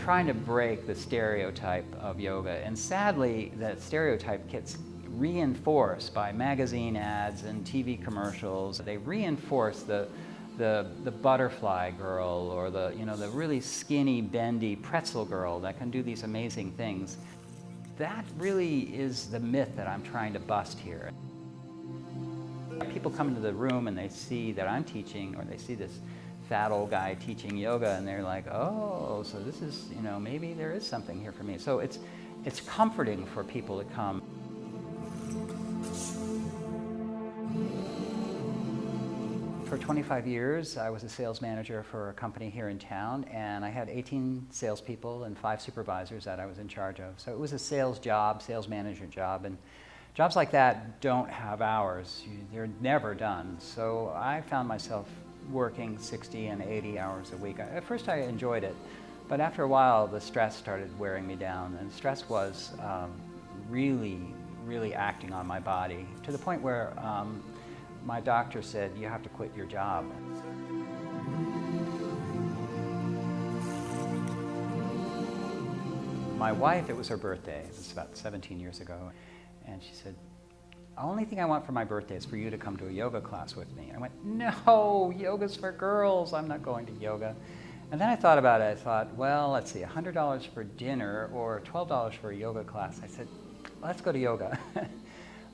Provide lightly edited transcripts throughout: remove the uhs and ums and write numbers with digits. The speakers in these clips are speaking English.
trying to break the stereotype of yoga, and sadly that stereotype gets reinforced by magazine ads and TV commercials. They reinforce the butterfly girl, or the really skinny, bendy pretzel girl that can do these amazing things. That really is the myth that I'm trying to bust here. People come into the room and they see that I'm teaching, or they see this fat old guy teaching yoga, and they're like, oh, so this is, maybe there is something here for me. So it's comforting for people to come. For 25 years, I was a sales manager for a company here in town, and I had 18 salespeople and 5 supervisors that I was in charge of. So it was a sales job, sales manager job, and jobs like that don't have hours. They're never done. So I found myself working 60 and 80 hours a week. At first I enjoyed it, but after a while the stress started wearing me down, and stress was really acting on my body, to the point where my doctor said, you have to quit your job. My wife, it was her birthday, it was about 17 years ago, and she said, the only thing I want for my birthday is for you to come to a yoga class with me. I went, no, yoga's for girls, I'm not going to yoga. And then I thought about it. I thought, well, let's see, $100 for dinner or $12 for a yoga class. I said, let's go to yoga.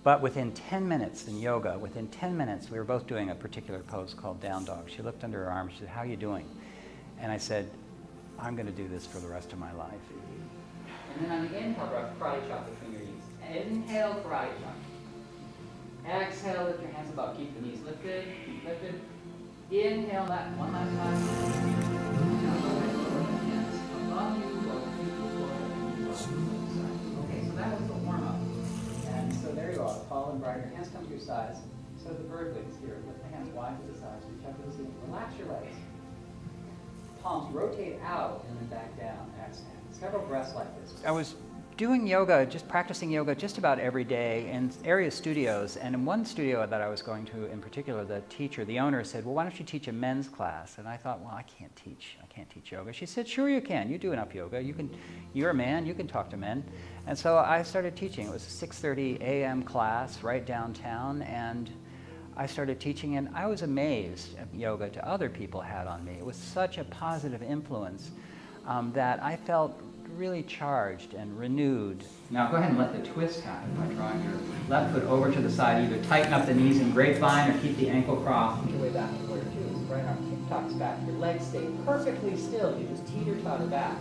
But within 10 minutes in yoga, within 10 minutes, we were both doing a particular pose called down dog. She looked under her arm, she said, how are you doing? And I said, I'm going to do this for the rest of my life. And then on the inhale, karate chop between your knees. Inhale, karate chop. Exhale, lift your hands above. Keep the knees lifted, lifted. Inhale that one last time. Now lower the hands above you, lower the feet, okay, so that was the warm-up. And so there you are, tall and bright. Your hands come to your sides. So the bird wings here. Lift the hands wide to the sides. Reach up to the ceiling. Relax your legs. Palms rotate out and then back down. Exhale. Several breaths like this. I was doing yoga, just practicing yoga just about every day in area studios, and in one studio that I was going to in particular, the teacher, the owner, said, well, why don't you teach a men's class? And I thought, well, I can't teach yoga. She said, sure you can, you do enough yoga, you're a man, you can talk to men. And so I started teaching. It was a 6:30 a.m. class right downtown, and I started teaching, and I was amazed at yoga to other people had on me. It was such a positive influence that I felt really charged and renewed. Now go ahead and let the twist happen by drawing your left foot over to the side. Either tighten up the knees in grapevine or keep the ankle crossed. Your way back to where two is. Right arm tucks back. Your legs stay perfectly still. You just teeter-totter back.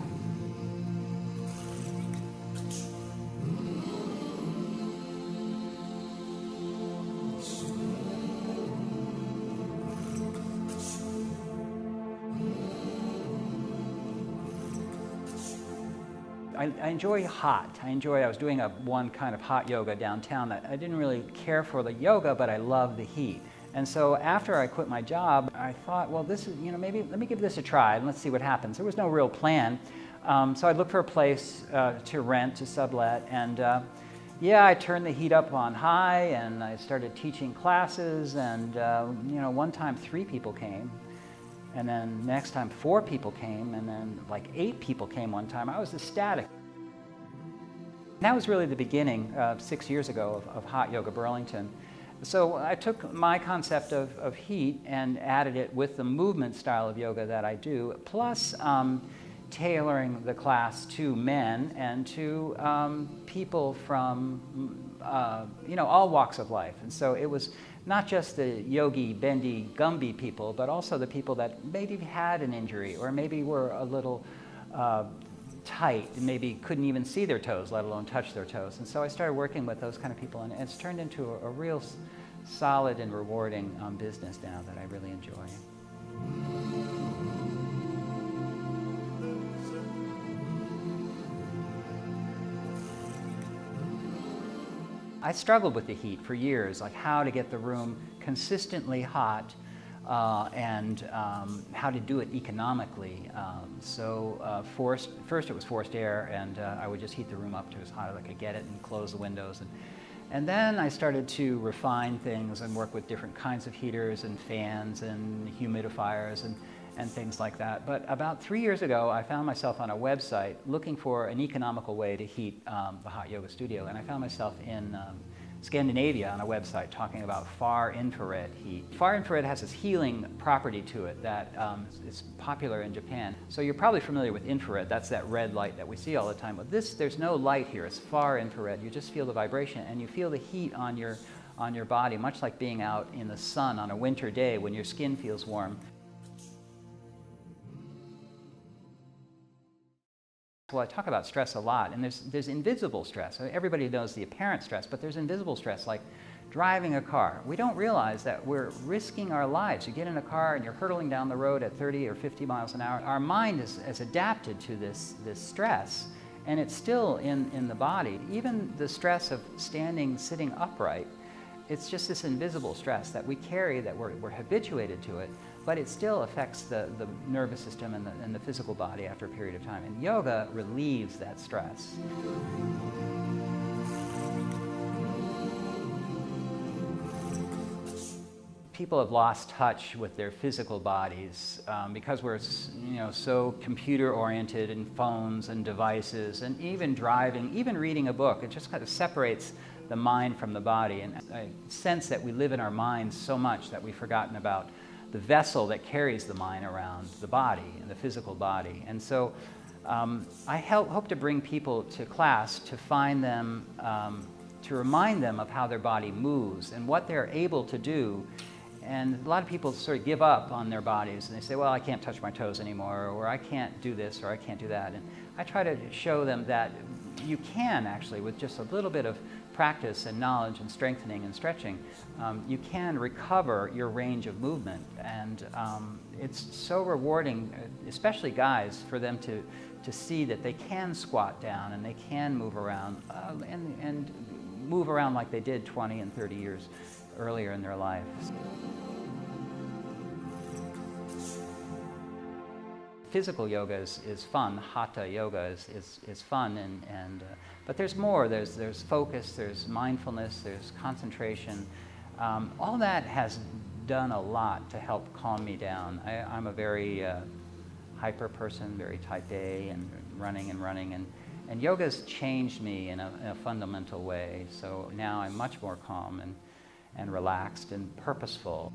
I enjoy hot. I was doing one kind of hot yoga downtown that I didn't really care for the yoga, but I loved the heat. And so after I quit my job, I thought, well, this is, maybe let me give this a try and let's see what happens. There was no real plan. So I looked for a place to rent, to sublet, and yeah, I turned the heat up on high and I started teaching classes, and one time 3 people came. And then next time 4 people came, and then like 8 people came one time. I was ecstatic. That was really the beginning 6 years ago of Hot Yoga Burlington. So I took my concept of heat and added it with the movement style of yoga that I do, plus tailoring the class to men and to people from all walks of life. And so it was not just the yogi, bendy, Gumby people, but also the people that maybe had an injury or maybe were a little tight and maybe couldn't even see their toes, let alone touch their toes. And so I started working with those kind of people, and it's turned into a real solid and rewarding business now that I really enjoy. I struggled with the heat for years, like how to get the room consistently hot and how to do it economically. First it was forced air, and I would just heat the room up to as hot as I could get it and close the windows. And then I started to refine things and work with different kinds of heaters and fans and humidifiers. and things like that. But about 3 years ago, I found myself on a website looking for an economical way to heat the hot yoga studio, and I found myself in Scandinavia on a website talking about far infrared heat. Far infrared has this healing property to it that is popular in Japan. So you're probably familiar with infrared. That's that red light that we see all the time. But there's no light here. It's far infrared. You just feel the vibration, and you feel the heat on your body, much like being out in the sun on a winter day when your skin feels warm. Well, I talk about stress a lot, and there's invisible stress. Everybody knows the apparent stress, but there's invisible stress, like driving a car. We don't realize that we're risking our lives. You get in a car and you're hurtling down the road at 30 or 50 miles an hour. Our mind is adapted to this stress, and it's still in the body. Even the stress of sitting upright, it's just this invisible stress that we carry, that we're habituated to it, but it still affects the nervous system and the physical body after a period of time. And yoga relieves that stress. People have lost touch with their physical bodies because we're so computer-oriented in phones and devices, and even driving, even reading a book. It just kind of separates the mind from the body. And I sense that we live in our minds so much that we've forgotten about the vessel that carries the mind around the body and the physical body. And so I hope to bring people to class to find them, to remind them of how their body moves and what they're able to do. And a lot of people sort of give up on their bodies, and they say, well, I can't touch my toes anymore, or I can't do this, or I can't do that. And I try to show them that you can actually, with just a little bit of practice and knowledge and strengthening and stretching, you can recover your range of movement. And it's so rewarding, especially guys, for them to see that they can squat down and they can move around and move around like they did 20 and 30 years earlier in their lives. Physical yoga is fun. Hatha yoga is fun, but there's more. There's focus, there's mindfulness, there's concentration. All that has done a lot to help calm me down. I'm a very hyper person, very type A, and running, and yoga's changed me in a fundamental way. So now I'm much more calm and relaxed and purposeful.